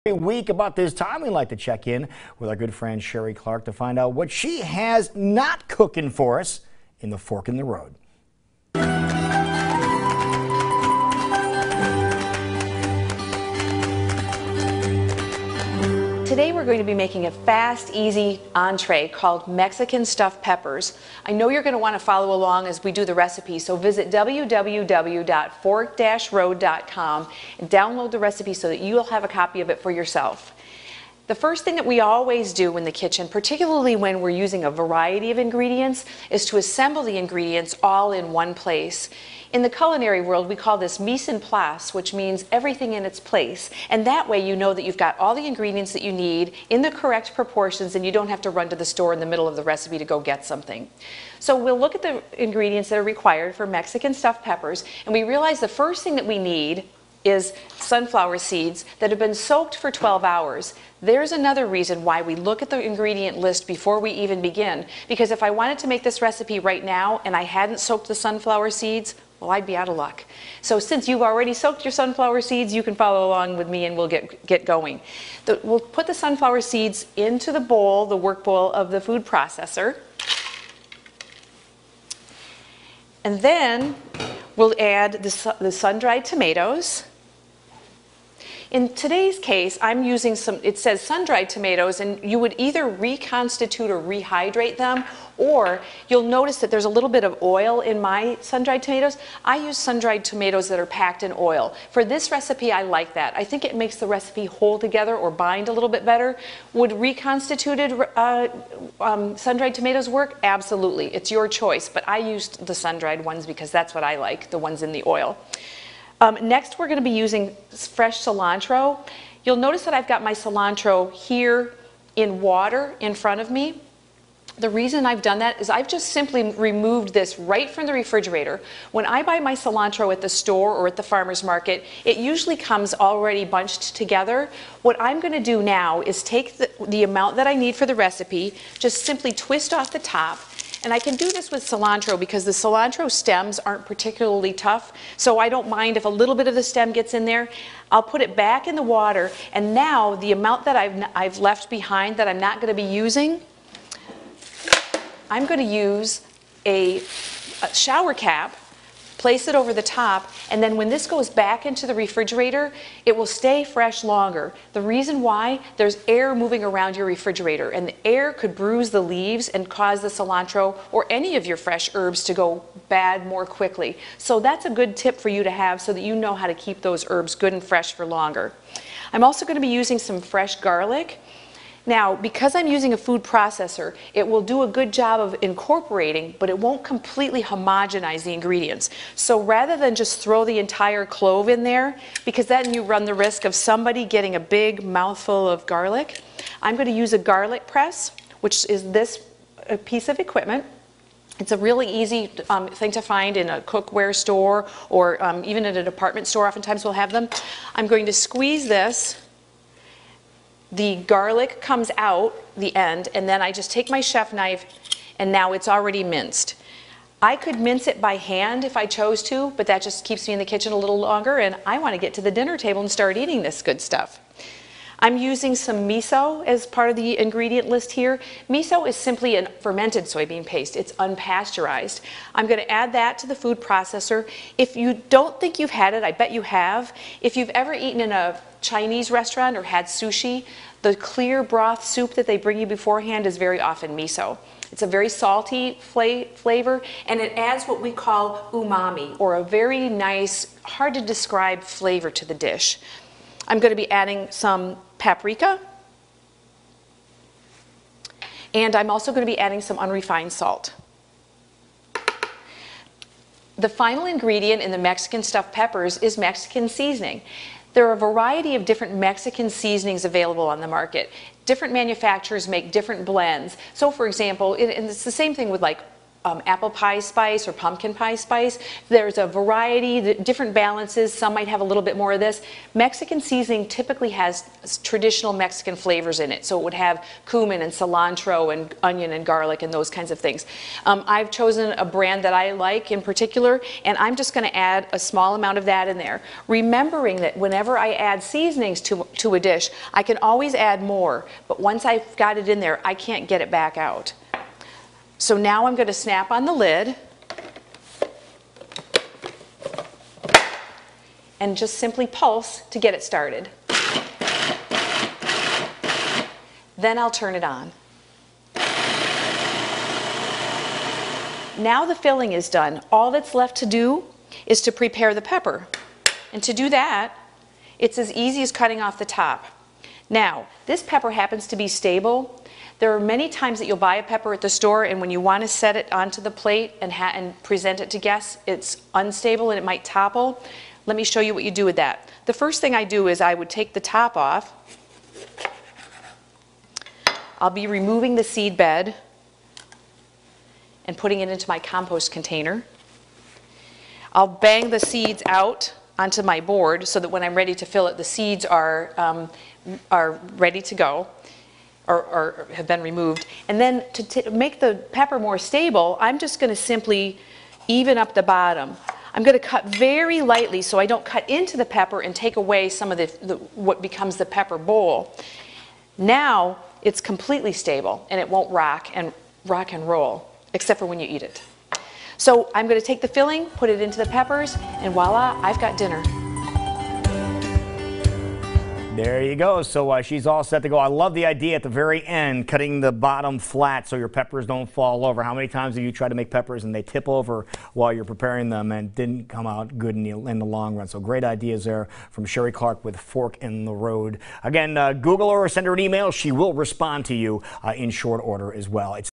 Every week about this time, we like to check in with our good friend Sheree Clark to find out what she has not cooking for us in the fork in the road. Today we're going to be making a fast, easy entree called Mexican stuffed peppers. I know you're going to want to follow along as we do the recipe, so visit www.fork-road.com and download the recipe so that you'll have a copy of it for yourself. The first thing that we always do in the kitchen, particularly when we're using a variety of ingredients, is to assemble the ingredients all in one place. In the culinary world, we call this mise en place, which means everything in its place. And that way you know that you've got all the ingredients that you need in the correct proportions and you don't have to run to the store in the middle of the recipe to go get something. So we'll look at the ingredients that are required for Mexican stuffed peppers, and we realize the first thing that we need is sunflower seeds that have been soaked for 12 hours. There's another reason why we look at the ingredient list before we even begin, because if I wanted to make this recipe right now and I hadn't soaked the sunflower seeds, well, I'd be out of luck. So since you've already soaked your sunflower seeds, you can follow along with me and we'll get going. We'll put the sunflower seeds into the bowl, the work bowl of the food processor. And then we'll add the sun-dried tomatoes. In today's case, I'm using it says sun-dried tomatoes, and you would either reconstitute or rehydrate them, or you'll notice that there's a little bit of oil in my sun-dried tomatoes. I use sun-dried tomatoes that are packed in oil. For this recipe, I like that. I think it makes the recipe hold together or bind a little bit better. Would reconstituted sun-dried tomatoes work? Absolutely. It's your choice, but I used the sun-dried ones because that's what I like, the ones in the oil. Next, we're going to be using fresh cilantro. You'll notice that I've got my cilantro here in water in front of me. The reason I've done that is I've just simply removed this right from the refrigerator. When I buy my cilantro at the store or at the farmer's market, it usually comes already bunched together. What I'm going to do now is take the amount that I need for the recipe, just simply twist off the top. And I can do this with cilantro because the cilantro stems aren't particularly tough, so I don't mind if a little bit of the stem gets in there. I'll put it back in the water, and now the amount that I've left behind that I'm not going to be using, I'm going to use a shower cap, place it over the top, and then when this goes back into the refrigerator, it will stay fresh longer. The reason why, there's air moving around your refrigerator, and the air could bruise the leaves and cause the cilantro or any of your fresh herbs to go bad more quickly. So that's a good tip for you to have so that you know how to keep those herbs good and fresh for longer. I'm also going to be using some fresh garlic. Now, because I'm using a food processor, it will do a good job of incorporating, but it won't completely homogenize the ingredients. So rather than just throw the entire clove in there, because then you run the risk of somebody getting a big mouthful of garlic, I'm going to use a garlic press, which is this piece of equipment. It's a really easy thing to find in a cookware store or even in a department store. Oftentimes we'll have them. I'm going to squeeze this. The garlic comes out the end, and then I just take my chef knife, and now it's already minced. I could mince it by hand if I chose to, but that just keeps me in the kitchen a little longer, and I want to get to the dinner table and start eating this good stuff. I'm using some miso as part of the ingredient list here. Miso is simply a fermented soybean paste. It's unpasteurized. I'm going to add that to the food processor. If you don't think you've had it, I bet you have. If you've ever eaten in a Chinese restaurant or had sushi, the clear broth soup that they bring you beforehand is very often miso. It's a very salty flavor, and it adds what we call umami, or a very nice, hard to describe flavor to the dish. I'm going to be adding some paprika, and I'm also going to be adding some unrefined salt. The final ingredient in the Mexican stuffed peppers is Mexican seasoning. There are a variety of different Mexican seasonings available on the market. Different manufacturers make different blends. So for example, and it's the same thing with like apple pie spice or pumpkin pie spice. There's a variety, different balances. Some might have a little bit more of this. Mexican seasoning typically has traditional Mexican flavors in it. So it would have cumin and cilantro and onion and garlic and those kinds of things. I've chosen a brand that I like in particular, and I'm just going to add a small amount of that in there. Remembering that whenever I add seasonings to a dish, I can always add more. But once I've got it in there, I can't get it back out. So now I'm going to snap on the lid and just simply pulse to get it started. Then I'll turn it on. Now the filling is done. All that's left to do is to prepare the pepper. And to do that, it's as easy as cutting off the top. Now, this pepper happens to be stable. There are many times that you'll buy a pepper at the store, and when you want to set it onto the plate and present it to guests, it's unstable and it might topple. Let me show you what you do with that. The first thing I do is I would take the top off. I'll be removing the seed bed and putting it into my compost container. I'll bang the seeds out onto my board so that when I'm ready to fill it, the seeds are ready to go. Or have been removed. And then to make the pepper more stable, I'm just going to simply even up the bottom. I'm going to cut very lightly so I don't cut into the pepper and take away some of what becomes the pepper bowl. Now it's completely stable and it won't rock and roll, except for when you eat it. So I'm going to take the filling, put it into the peppers, and voila, I've got dinner. There you go. So she's all set to go. I love the idea at the very end, cutting the bottom flat so your peppers don't fall over. How many times have you tried to make peppers and they tip over while you're preparing them and didn't come out good in the long run? So great ideas there from Sheree Clark with Fork in the Road. Again, Google her or send her an email. She will respond to you in short order as well.